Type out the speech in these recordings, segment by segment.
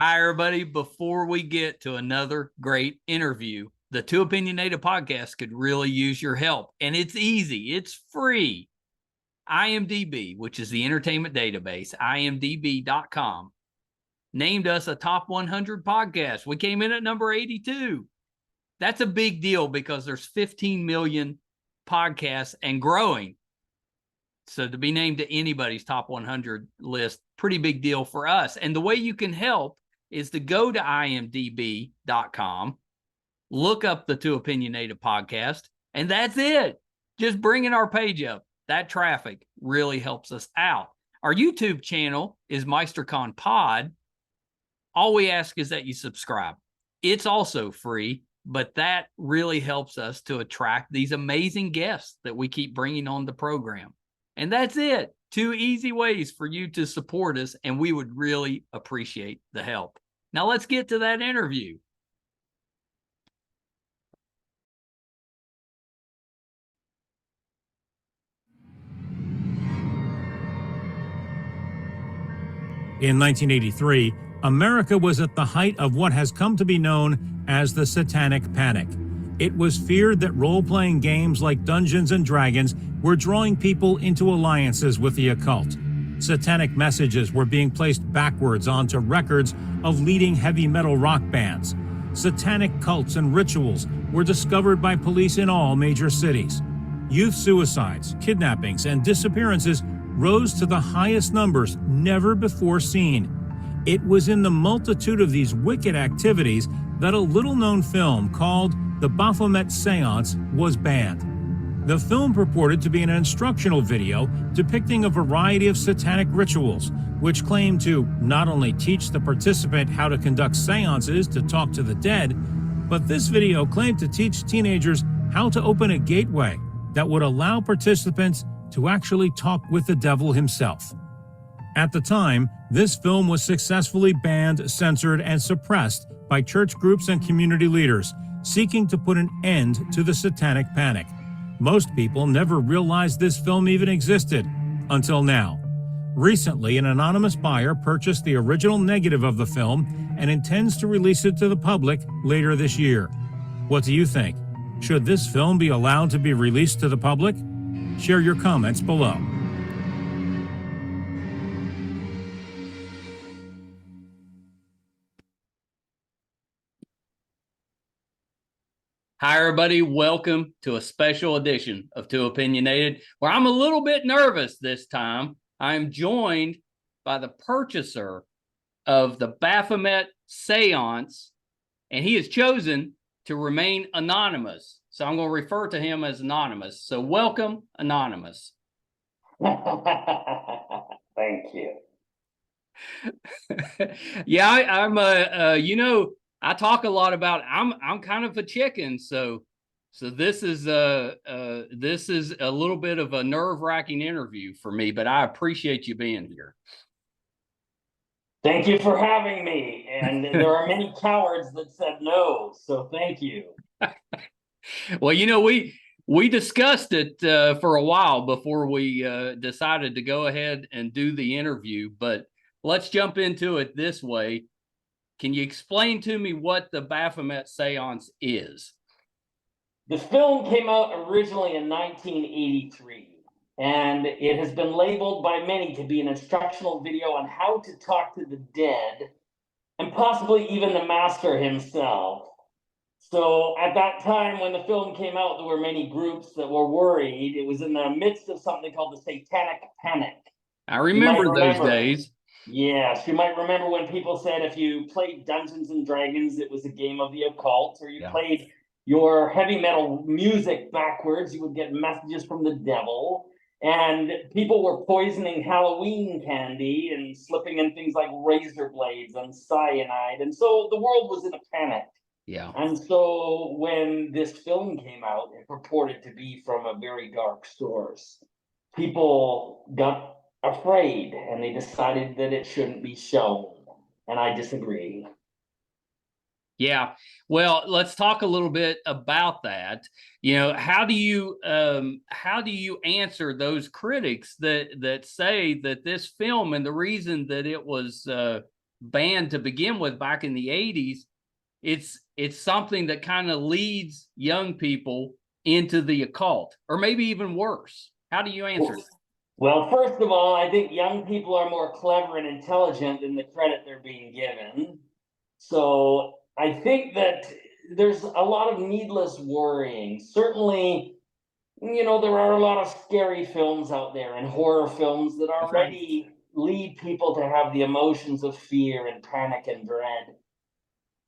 Hi, everybody. Before we get to another great interview, the Too Opinionated podcast could really use your help. And it's easy, it's free. IMDb, which is the entertainment database, imdb.com, named us a top 100 podcast. We came in at number 82. That's a big deal because there's 15 million podcasts and growing. So to be named to anybody's top 100 list, pretty big deal for us. And the way you can help is to go to imdb.com, look up the Too Opinionated podcast, and that's it. Just bringing our page up. That traffic really helps us out. Our YouTube channel is MeisterCon Pod. All we ask is that you subscribe. It's also free, but that really helps us to attract these amazing guests that we keep bringing on the program. And that's it. 2 easy ways for you to support us, and we would really appreciate the help. Now let's get to that interview. In 1983, America was at the height of what has come to be known as the Satanic Panic. It was feared that role-playing games like Dungeons and Dragons were drawing people into alliances with the occult. Satanic messages were being placed backwards onto records of leading heavy metal rock bands. Satanic cults and rituals were discovered by police in all major cities. Youth suicides, kidnappings, and disappearances rose to the highest numbers never before seen. It was in the multitude of these wicked activities that a little-known film called The Baphomet Seance was banned. The film purported to be an instructional video depicting a variety of satanic rituals, which claimed to not only teach the participant how to conduct seances to talk to the dead, but this video claimed to teach teenagers how to open a gateway that would allow participants to actually talk with the devil himself. At the time, this film was successfully banned, censored, and suppressed by church groups and community leaders seeking to put an end to the Satanic Panic. Most people never realized this film even existed until now. Recently, an anonymous buyer purchased the original negative of the film and intends to release it to the public later this year. What do you think? Should this film be allowed to be released to the public? Share your comments below. Hi, everybody. Welcome to a special edition of Too Opinionated, where I'm a little bit nervous this time. I'm joined by the purchaser of the Baphomet Seance, and he has chosen to remain anonymous. So I'm going to refer to him as Anonymous. So welcome, Anonymous. Thank you. Yeah, I talk a lot about I'm kind of a chicken, so this is a little bit of a nerve-wracking interview for me, but I appreciate you being here. Thank you for having me. And there are many cowards that said no, so thank you. Well, we discussed it for a while before we decided to go ahead and do the interview, but let's jump into it this way. Can you explain to me what the Baphomet Seance is? The film came out originally in 1983, and it has been labeled by many to be an instructional video on how to talk to the dead, and possibly even the master himself. So at that time, when the film came out, there were many groups that were worried. It was in the midst of something called the Satanic Panic. I remember those days. Yes, you might remember when people said if you played Dungeons and Dragons, it was a game of the occult, or you played your heavy metal music backwards, you would get messages from the devil. And people were poisoning Halloween candy and slipping in things like razor blades and cyanide. And so the world was in a panic. Yeah. And so when this film came out, it purported to be from a very dark source. People got afraid and they decided that it shouldn't be shown. And I disagree. Yeah. Well, let's talk a little bit about that. How do you answer those critics that say that this film, and the reason that it was band to begin with back in the 80s, it's something that kind of leads young people into the occult, or maybe even worse. How do you answer that? Well, first of all, I think young people are more clever and intelligent than the credit they're being given. So I think that there's a lot of needless worrying. Certainly, there are a lot of scary films out there and horror films that That's right. already lead people to have the emotions of fear and panic and dread.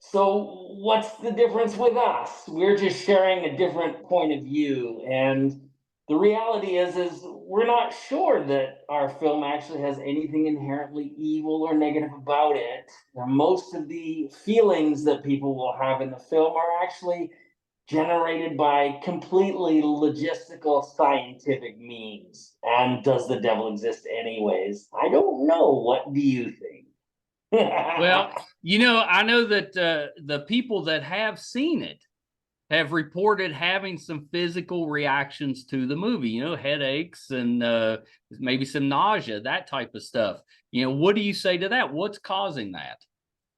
So what's the difference with us? We're just sharing a different point of view. And the reality is we're not sure that our film actually has anything inherently evil or negative about it. Most of the feelings that people will have in the film are actually generated by completely logistical scientific means. And does the devil exist anyways? I don't know. What do you think? Well, I know that the people that have seen it have reported having some physical reactions to the movie, headaches and maybe some nausea, that type of stuff. What do you say to that? What's causing that?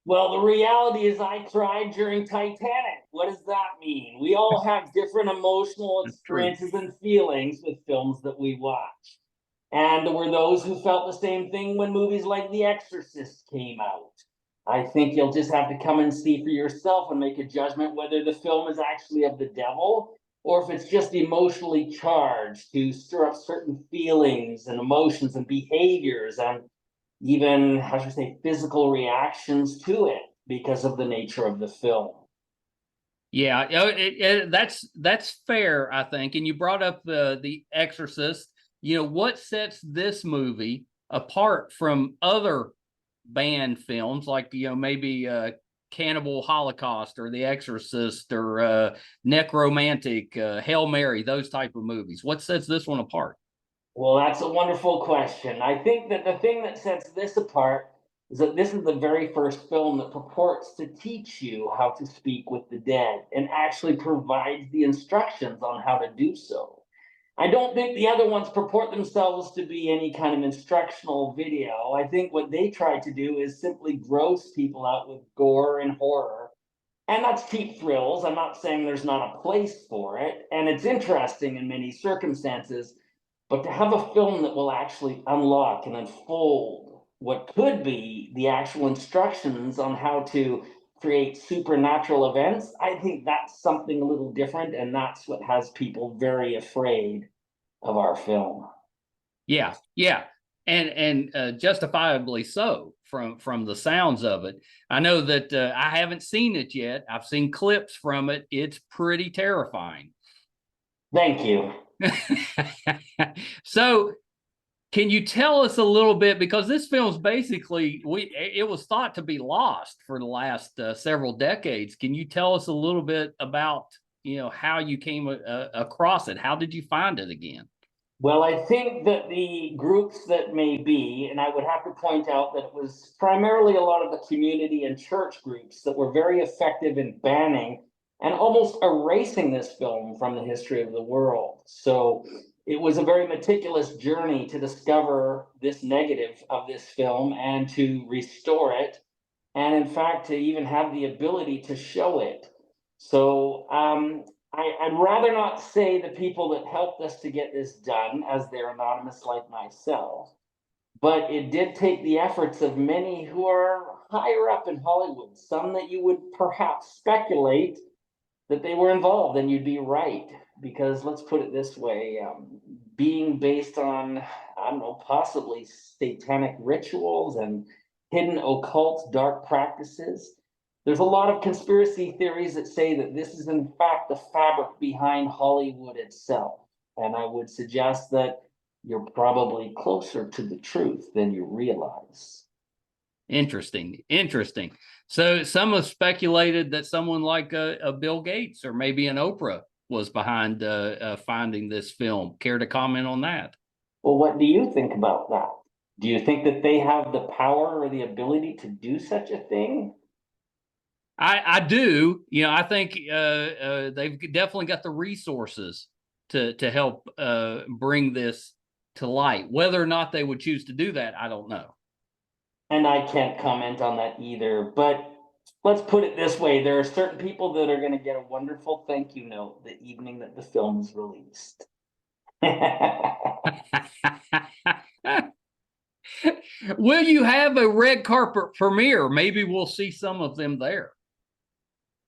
Well, the reality is I cried during Titanic. What does that mean? We all have different emotional That's true. experiences and feelings with films that we watch. And there were those who felt the same thing when movies like The Exorcist came out. I think you'll just have to come and see for yourself and make a judgment whether the film is actually of the devil or if it's just emotionally charged to stir up certain feelings and emotions and behaviors and even, how should I say, physical reactions to it because of the nature of the film. Yeah, that's fair, I think. And you brought up the Exorcist. What sets this movie apart from other banned films like maybe Cannibal Holocaust or The Exorcist or Necromantic, Hail Mary, those type of movies? What sets this one apart? Well, that's a wonderful question. I think that the thing that sets this apart is that this is the very first film that purports to teach you how to speak with the dead and actually provides the instructions on how to do so. I don't think the other ones purport themselves to be any kind of instructional video. I think what they try to do is simply gross people out with gore and horror. And that's cheap thrills. I'm not saying there's not a place for it. And it's interesting in many circumstances. But to have a film that will actually unlock and unfold what could be the actual instructions on how to create supernatural events, I think that's something a little different. And that's what has people very afraid of our film. Yeah, yeah, and justifiably so from the sounds of it. I know that I haven't seen it yet. I've seen clips from it. It's pretty terrifying. Thank you. So, can you tell us a little bit, because this film's basically it was thought to be lost for the last several decades. Can you tell us a little bit about how you came across it? How did you find it again? Well, I think that the groups that may be, and I would have to point out that it was primarily a lot of the community and church groups that were very effective in banning and almost erasing this film from the history of the world. So it was a very meticulous journey to discover this negative of this film and to restore it, and in fact, to even have the ability to show it. So I'd rather not say the people that helped us to get this done, as they're anonymous like myself, but it did take the efforts of many who are higher up in Hollywood, some that you would perhaps speculate that they were involved, and you'd be right. Because let's put it this way, being based on, I don't know, possibly satanic rituals and hidden occult dark practices, there's a lot of conspiracy theories that say that this is in fact the fabric behind Hollywood itself. And I would suggest that you're probably closer to the truth than you realize. Interesting. So some have speculated that someone like a Bill Gates or maybe an Oprah was behind finding this film. Care to comment on that? Well, what do you think about that? Do you think that they have the power or the ability to do such a thing? I do. I think they've definitely got the resources to help bring this to light. Whether or not they would choose to do that, I don't know. And I can't comment on that either. But let's put it this way, there are certain people that are going to get a wonderful thank you note the evening that the film is released. Will you have a red carpet premiere? Maybe we'll see some of them there.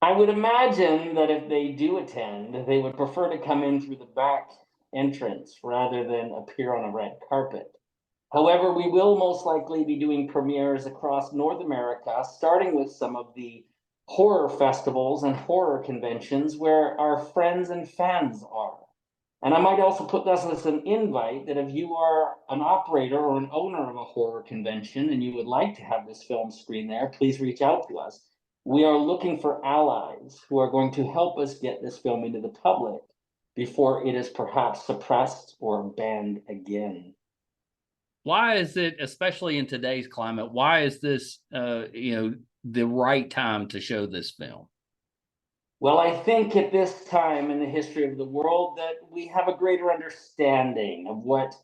I would imagine that if they do attend, they would prefer to come in through the back entrance rather than appear on a red carpet. However, we will most likely be doing premieres across North America, starting with some of the horror festivals and horror conventions where our friends and fans are. And I might also put this as an invite that if you are an operator or an owner of a horror convention and you would like to have this film screen there, please reach out to us. We are looking for allies who are going to help us get this film into the public before it is perhaps suppressed or banned again. Why is it, especially in today's climate, why is this, the right time to show this film? Well, I think at this time in the history of the world that we have a greater understanding of what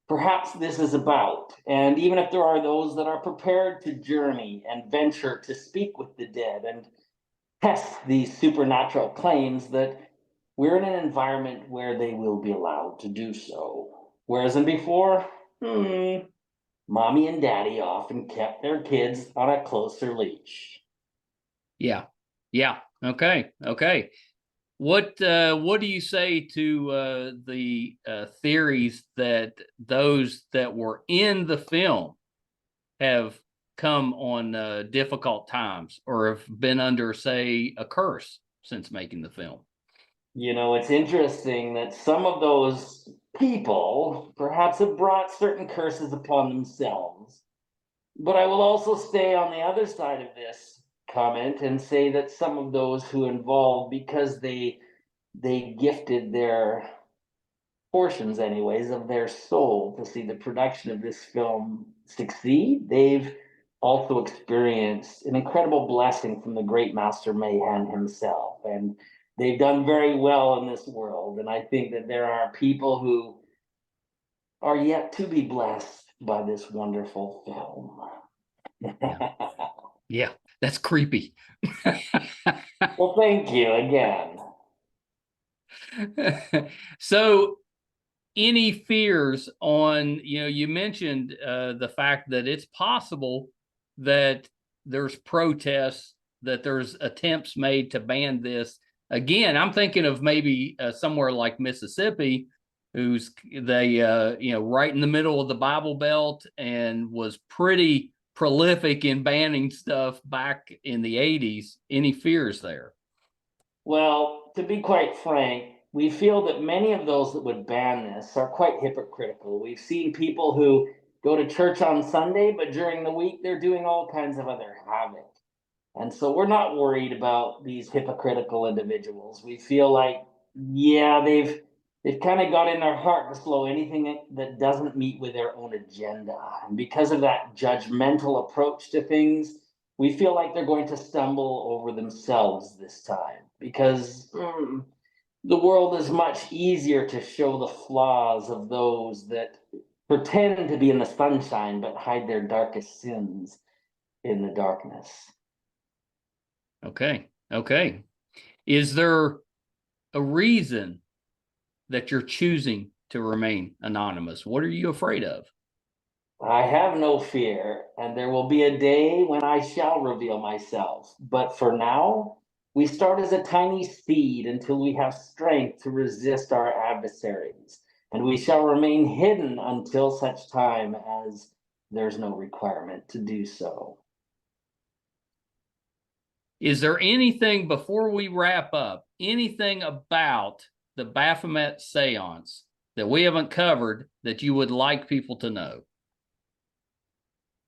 perhaps this is about. And even if there are those that are prepared to journey and venture to speak with the dead and test these supernatural claims, that we're in an environment where they will be allowed to do so. Whereas in before, mommy and daddy often kept their kids on a closer leash. Yeah. Okay. What do you say to the theories that those that were in the film have come on difficult times or have been under, say, a curse since making the film? You know, it's interesting that some of those people perhaps have brought certain curses upon themselves. But I will also stay on the other side of this comment and say that some of those who involved, because they gifted their portions anyways of their soul to see the production of this film succeed, they've also experienced an incredible blessing from the great master Mayhem himself, and they've done very well in this world. And I think that there are people who are yet to be blessed by this wonderful film. Yeah, that's creepy. Well, thank you again. So any fears on, you mentioned the fact that it's possible that there's protests, that there's attempts made to ban this. Again, I'm thinking of maybe somewhere like Mississippi, who's right in the middle of the Bible Belt and was pretty prolific in banning stuff back in the 80s. Any fears there? Well, to be quite frank, we feel that many of those that would ban this are quite hypocritical. We've seen people who go to church on Sunday, but during the week they're doing all kinds of other havoc. And so we're not worried about these hypocritical individuals. We feel like, yeah, they've kind of got in their heart to slow anything that doesn't meet with their own agenda. And because of that judgmental approach to things, we feel like they're going to stumble over themselves this time because the world is much easier to show the flaws of those that pretend to be in the sunshine but hide their darkest sins in the darkness. Okay. Is there a reason that you're choosing to remain anonymous? What are you afraid of? I have no fear, and there will be a day when I shall reveal myself. But for now, we start as a tiny seed until we have strength to resist our adversaries, and we shall remain hidden until such time as there's no requirement to do so. Is there anything, before we wrap up, anything about the Baphomet Seance that we haven't covered that you would like people to know?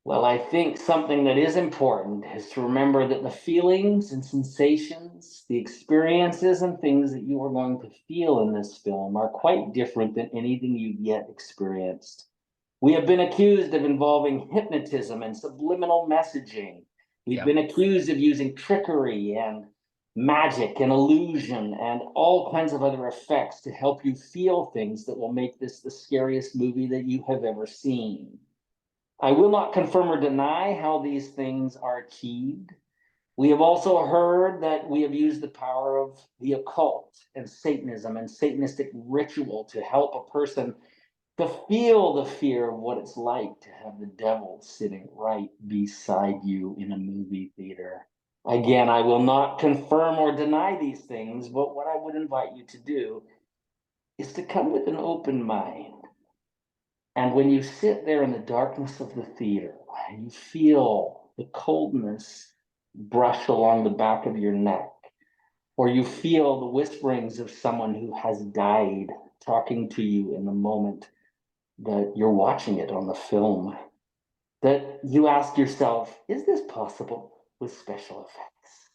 Well, I think something that is important is to remember that the feelings and sensations, the experiences and things that you are going to feel in this film are quite different than anything you've yet experienced. We have been accused of involving hypnotism and subliminal messaging. We've been accused of using trickery and magic and illusion and all kinds of other effects to help you feel things that will make this the scariest movie that you have ever seen. I will not confirm or deny how these things are achieved. We have also heard that we have used the power of the occult and Satanism and Satanistic ritual to help a person to feel the fear of what it's like to have the devil sitting right beside you in a movie theater. Again, I will not confirm or deny these things, but what I would invite you to do is to come with an open mind. And when you sit there in the darkness of the theater and you feel the coldness brush along the back of your neck, or you feel the whisperings of someone who has died talking to you in the moment that you're watching it on the film, that you ask yourself, is this possible with special effects?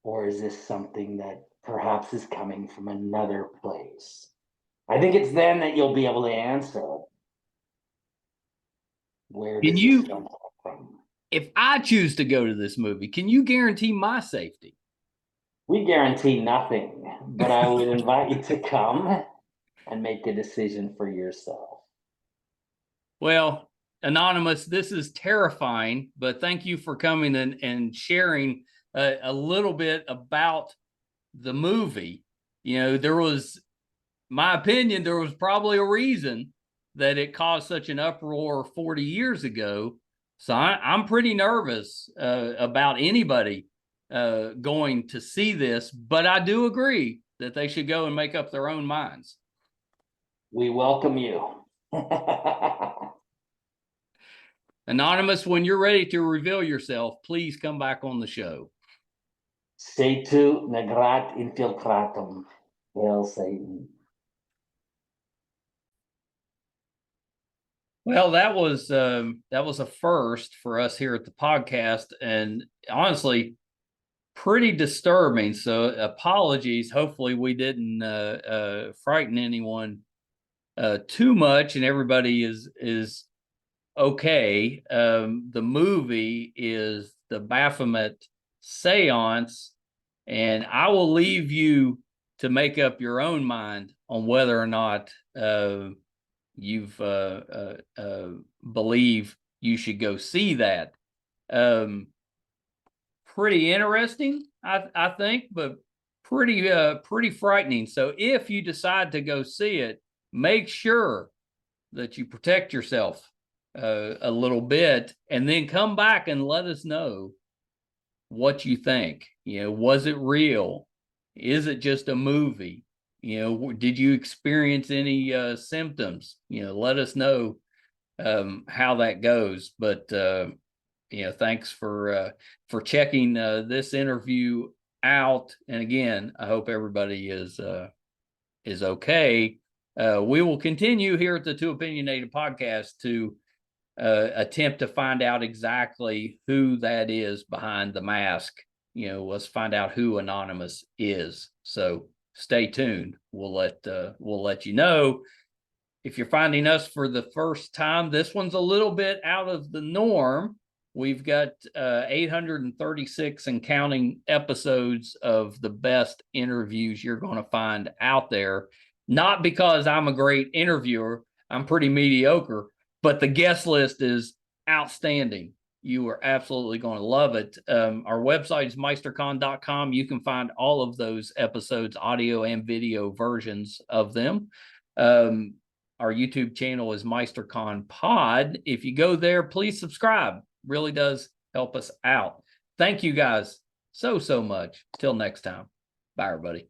Or is this something that perhaps is coming from another place? I think it's then that you'll be able to answer, where Can does this you, come from? if I choose to go to this movie, can you guarantee my safety? We guarantee nothing, but I would invite you to come and make a decision for yourself. Well, Anonymous, this is terrifying, but thank you for coming and sharing a little bit about the movie. You know, there was, my opinion, there was probably a reason that it caused such an uproar 40 years ago. So I'm pretty nervous about anybody going to see this, but I do agree that they should go and make up their own minds. We welcome you. Anonymous, when you're ready to reveal yourself, please come back on the show. Setu negrat infiltratum. Hail Satan. Well, that was a first for us here at the podcast, and honestly, pretty disturbing. So, apologies. Hopefully, we didn't frighten anyone too much, and everybody is okay. The movie is the Baphomet Seance, and I will leave you to make up your own mind on whether or not you've believe you should go see that. Pretty interesting, I think, but pretty frightening. So if you decide to go see it, make sure that you protect yourself a little bit, and then come back and let us know what you think. You know, was it real? Is it just a movie? You know, did you experience any symptoms? You know, let us know how that goes. But you know, thanks for checking this interview out. And again, I hope everybody is okay. We will continue here at the Too Opinionated podcast to attempt to find out exactly who that is behind the mask. You know, let's find out who Anonymous is. So stay tuned. We'll let you know. If you're finding us for the first time, this one's a little bit out of the norm. We've got 836 and counting episodes of the best interviews you're going to find out there. Not because I'm a great interviewer, I'm pretty mediocre, but the guest list is outstanding. You are absolutely going to love it. Our website is meistercon.com. You can find all of those episodes, audio and video versions of them. Our YouTube channel is MeisterCon Pod. If you go there, please subscribe. Really does help us out. Thank you guys so much. Till next time. Bye, everybody.